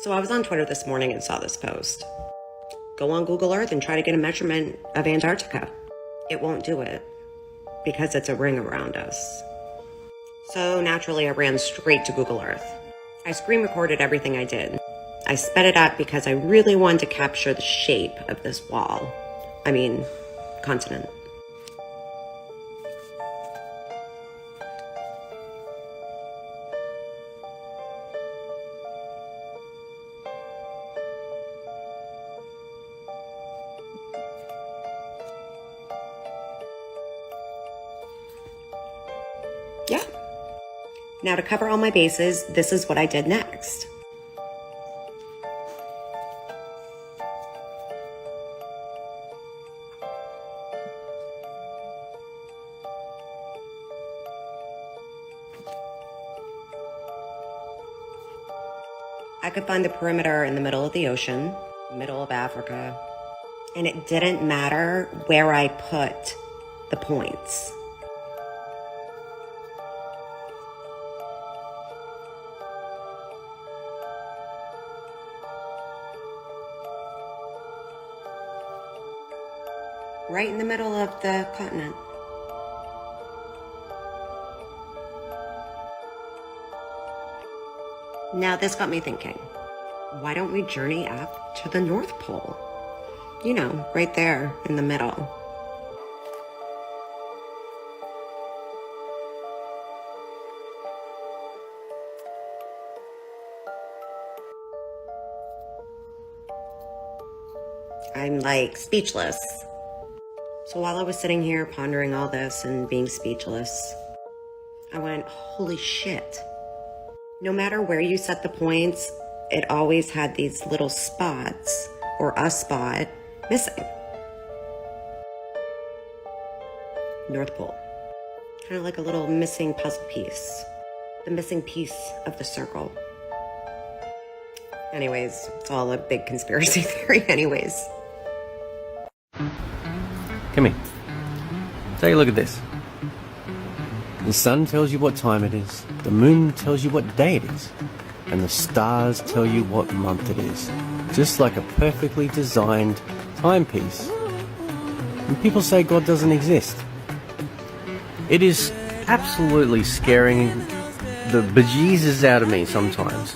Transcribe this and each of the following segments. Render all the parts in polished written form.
So I was on Twitter this morning and saw this post. Go on Google Earth and try to get a measurement of Antarctica. It won't do it because it's a ring around us. So naturally, I ran straight to Google Earth. I screen recorded everything I did. I sped it up because I really wanted to capture the shape of this wall. Continent. Yeah. Now to cover all my bases, this is what I did next. I could find the perimeter in the middle of the ocean, middle of Africa, and it didn't matter where I put the points. Right in the middle of the continent. Now this got me thinking, why don't we journey up to the North Pole? You know, right there in the middle. I'm like speechless. So while I was sitting here pondering all this and being speechless, I went, holy shit. No matter where you set the points, it always had these little spots, or a spot, missing. North Pole. Kind of like a little missing puzzle piece. The missing piece of the circle. Anyways, it's all a big conspiracy theory anyways. Come here. Take a look at this. The sun tells you what time it is, the moon tells you what day it is, and the stars tell you what month it is. Just like a perfectly designed timepiece. And people say God doesn't exist. It is absolutely scaring the bejesus out of me sometimes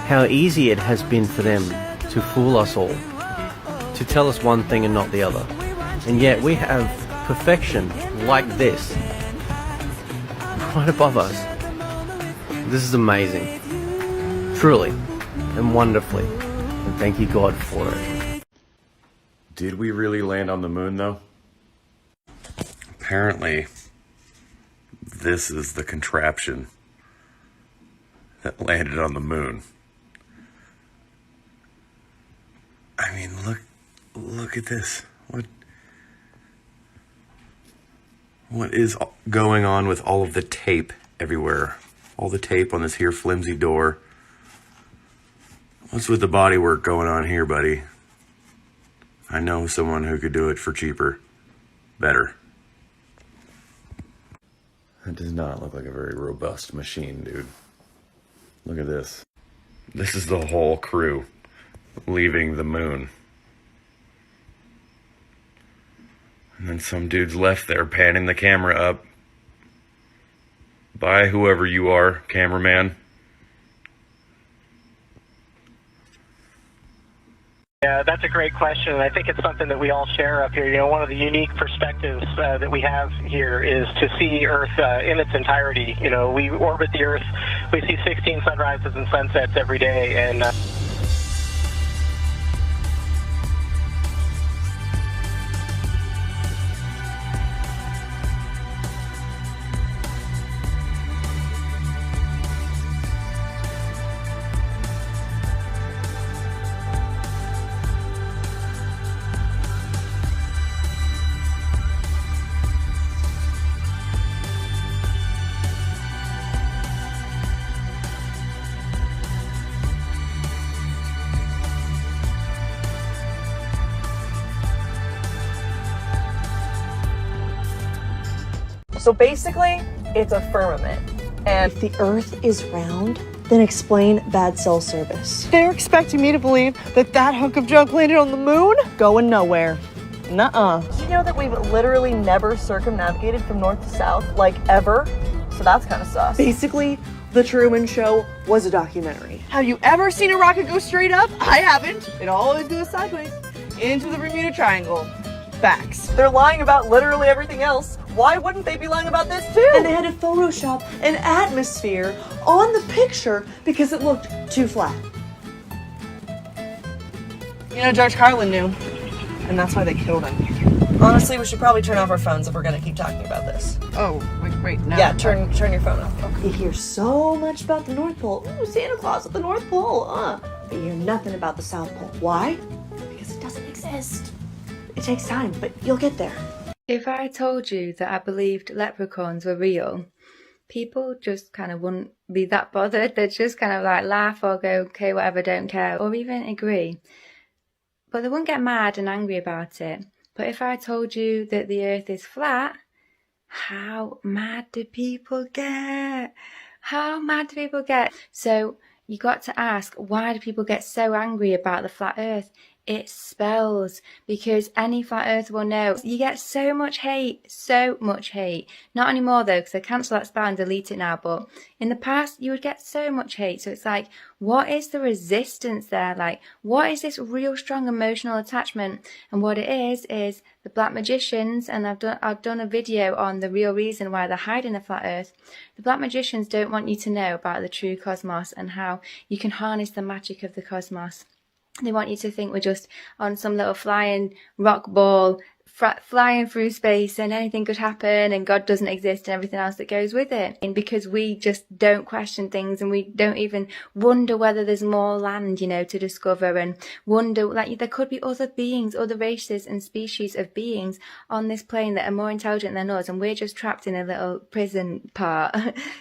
how easy it has been for them to fool us all, to tell us one thing and not the other. And yet we have perfection like this right above us. This is amazing. Truly and wonderfully. And thank you, God, for it. Did we really land on the moon, though? Apparently, this is the contraption that landed on the moon. I mean, look at this. What is going on with all of the tape everywhere? All the tape on this here flimsy door. What's with the bodywork going on here, buddy? I know someone who could do it for cheaper. Better. That does not look like a very robust machine, dude. Look at this. This is the whole crew leaving the moon. And then some dude's left there panning the camera up. Bye, whoever you are, cameraman. Yeah, that's a great question, and I think it's something that we all share up here. You know, one of the unique perspectives that we have here is to see Earth in its entirety. You know, we orbit the Earth, we see 16 sunrises and sunsets every day, and So basically, it's a firmament. And if the Earth is round, Then explain bad cell service. They're expecting me to believe that that hunk of junk landed on the moon? Going nowhere. Nuh-uh. Did you know that we've literally never circumnavigated from north to south, like ever? So that's kind of sus. Basically, The Truman Show was a documentary. Have you ever seen a rocket go straight up? I haven't. It always goes sideways into the Bermuda Triangle. Facts. They're lying about literally everything else. Why wouldn't they be lying about this too? And they had to Photoshop an atmosphere on the picture because it looked too flat. You know, George Carlin knew, and that's why they killed him. Honestly, we should probably turn off our phones if we're gonna keep talking about this. Oh, wait, no. Yeah, turn your phone off. Okay. You hear so much about the North Pole. Ooh, Santa Claus at the North Pole, but you hear nothing about the South Pole. Why? Because it doesn't exist. It takes time, but you'll get there. If I told you that I believed leprechauns were real, people just kind of wouldn't be that bothered. They'd just kind of like laugh or go, okay, whatever, don't care, or even agree. But they wouldn't get mad and angry about it. But if I told you that the earth is flat, how mad do people get? How mad do people get? So you got to ask, why do people get so angry about the flat earth? It's spells, because any flat earther will know. You get so much hate, so much hate. Not anymore though, because I cancel that spell and delete it now, but in the past you would get so much hate. So it's like, what is the resistance there? Like, what is this real strong emotional attachment? And what it is the black magicians, and I've done a video on the real reason why they're hiding the flat earth. The black magicians don't want you to know about the true cosmos and how you can harness the magic of the cosmos. They want you to think we're just on some little flying rock ball, flying through space, and anything could happen, and God doesn't exist, and everything else that goes with it. And because we just don't question things, and we don't even wonder whether there's more land, to discover, and wonder, like, there could be other beings, other races and species of beings on this plane that are more intelligent than us, and we're just trapped in a little prison part.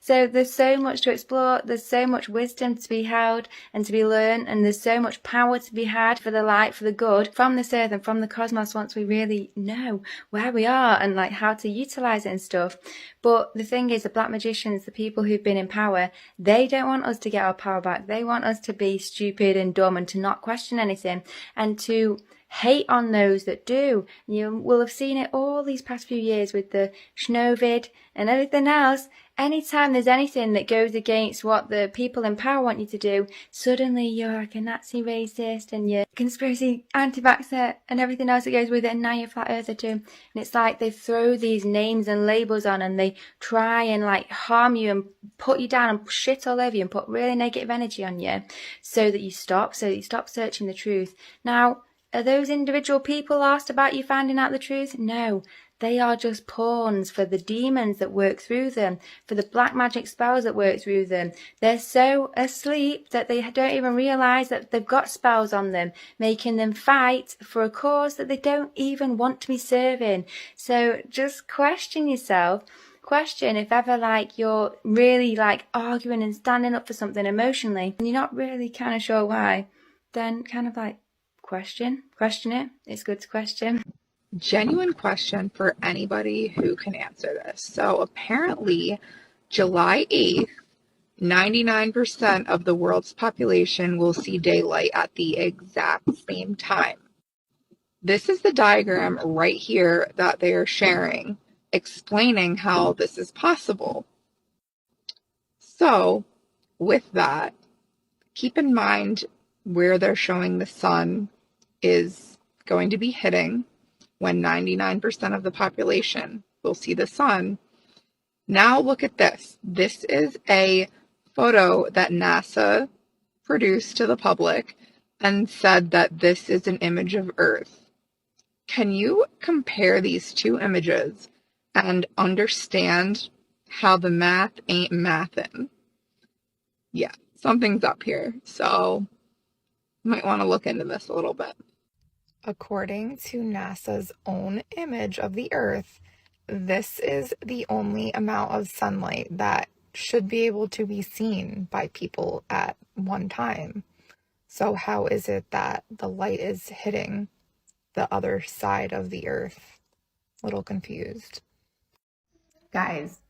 So there's so much to explore, there's so much wisdom to be held and to be learned, and there's so much power to be had for the light, for the good, from this earth and from the cosmos once we really know where we are and like how to utilize it and stuff. But the thing is, the black magicians, the people who've been in power, they don't want us to get our power back. They want us to be stupid and dumb and to not question anything and to hate on those that do. You will have seen it all these past few years with the Schnovid and everything else. Anytime there's anything that goes against what the people in power want you to do, suddenly you're like a Nazi racist and you're conspiracy anti-vaxxer and everything else that goes with it, and now you're flat earther too. And it's like they throw these names and labels on and they try and like harm you and put you down and shit all over you and put really negative energy on you so that you stop searching the truth. Now, are those individual people asked about you finding out the truth? No. They are just pawns for the demons that work through them, for the black magic spells that work through them. They're so asleep that they don't even realise that they've got spells on them, making them fight for a cause that they don't even want to be serving. So just question yourself. Question if ever like you're really like arguing and standing up for something emotionally and you're not really kind of sure why, then kind of like question it. It's good to question. Genuine question for anybody who can answer this. So apparently July 8th, 99% of the world's population will see daylight at the exact same time. This is the diagram right here that they are sharing, explaining how this is possible. So with that, keep in mind where they're showing the sun is going to be hitting when 99% of the population will see the sun. Now look at this. This is a photo that NASA produced to the public and said that this is an image of Earth. Can you compare these two images and understand how the math ain't mathin'? Yeah, something's up here. So you might want to look into this a little bit. According to NASA's own image of the Earth, this is the only amount of sunlight that should be able to be seen by people at one time. So how is it that the light is hitting the other side of the Earth? A little confused. Guys,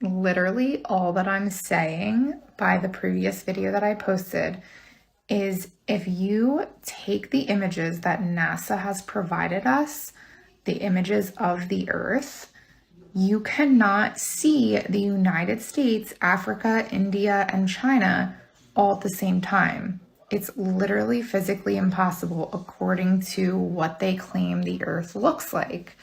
Literally all that I'm saying by the previous video that I posted is if you take the images that NASA has provided us, the images of the Earth, you cannot see the United States, Africa, India, and China all at the same time. It's literally physically impossible according to what they claim the Earth looks like.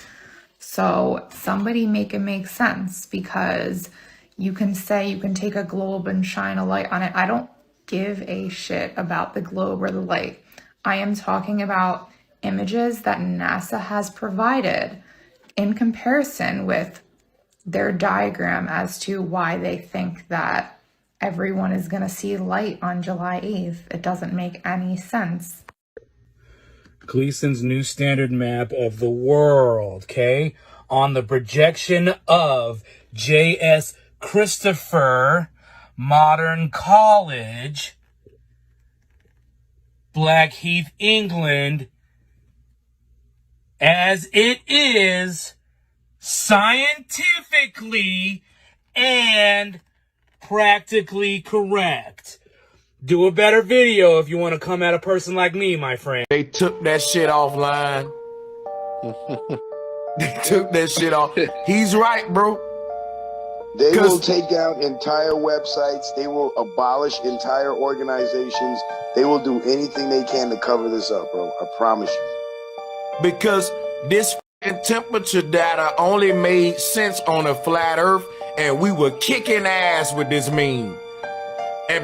So somebody make it make sense, because you can say you can take a globe and shine a light on it. I don't give a shit about the globe or the light. I am talking about images that NASA has provided in comparison with their diagram as to why they think that everyone is going to see light on July 8th. It doesn't make any sense. Gleason's new standard map of the world, okay? On the projection of J.S. Christopher Modern College, Blackheath, England, as it is scientifically and practically correct. Do a better video if you want to come at a person like me, my friend. They took that shit offline. They took that shit off. He's right, bro. They will take down entire websites. They will abolish entire organizations. They will do anything they can to cover this up, bro. I promise you. Because this temperature data only made sense on a flat earth, and we were kicking ass with this meme.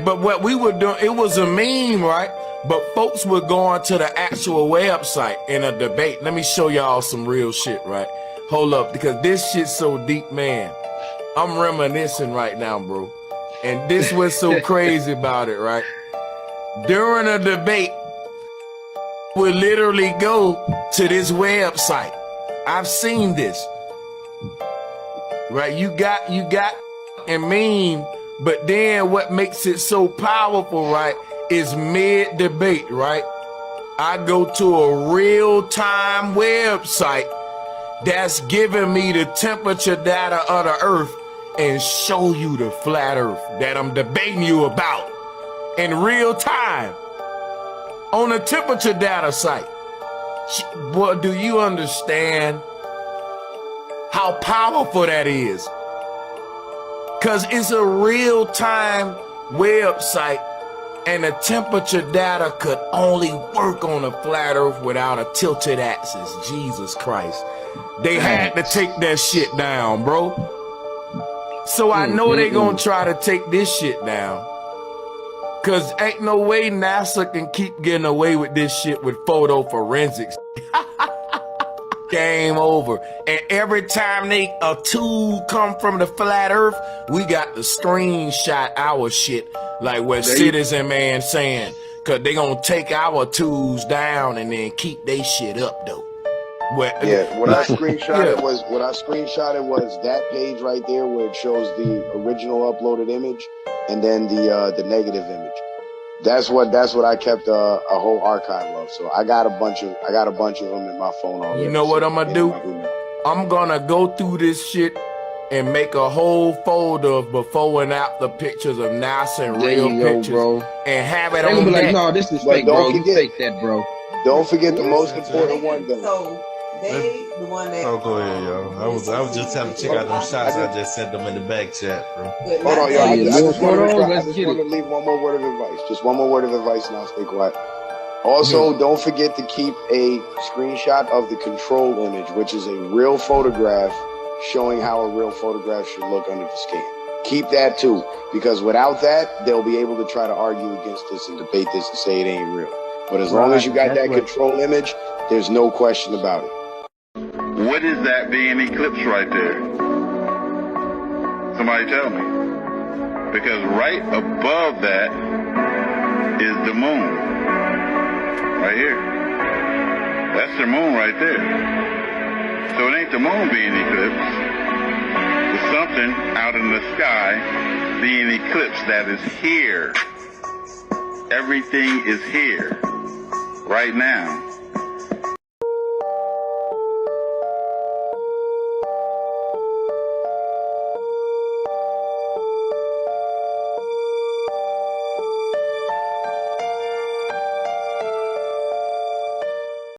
But what we were doing, it was a meme, right? But folks were going to the actual website in a debate. Let me show y'all some real shit, right? Hold up, because this shit's so deep, man. I'm reminiscing right now, bro. And this was so crazy about it, right? During a debate, we literally go to this website. I've seen this. Right? You got a meme, but then what makes it so powerful, right, is mid-debate, right? I go to a real-time website that's giving me the temperature data of the Earth and show you the flat Earth that I'm debating you about in real time on a temperature data site. Boy, do you understand how powerful that is? Because it's a real-time website, and the temperature data could only work on a flat Earth without a tilted axis. Jesus Christ. They had to take that shit down, bro. So I know they gonna try to take this shit down. Because ain't no way NASA can keep getting away with this shit with photo forensics. Game over. And every time a tool come from the flat Earth, we got to screenshot our shit, like what Citizen Man saying, because they gonna take our tools down and then keep they shit up though. What I screenshotted was that page right there where it shows the original uploaded image and then the negative image. That's what I kept a whole archive of. So I got a bunch of them in my phone already. You know what I'm gonna do? I'm gonna go through this shit and make a whole folder of before and after pictures of NASA and real pictures, bro, and have it on like, no, this is fake, bro. You fake that, bro. Don't forget the most important one, though. So they the one that. Oh, go ahead, yo. I was just having to check out them shots. I just sent them in the back chat, bro. Hold on, yo. I just want to leave one more word of advice. Just one more word of advice, and I'll stay quiet. Also, don't forget to keep a screenshot of the control image, which is a real photograph showing how a real photograph should look under the scan. Keep that too, because without that, they'll be able to try to argue against this and debate this and say it ain't real. But as long as you got that control image, there's no question about it. What is that being eclipsed right there? Somebody tell me. Because right above that is the moon. Right here. That's the moon right there. So it ain't the moon being eclipsed. It's something out in the sky being eclipsed that is here. Everything is here right now.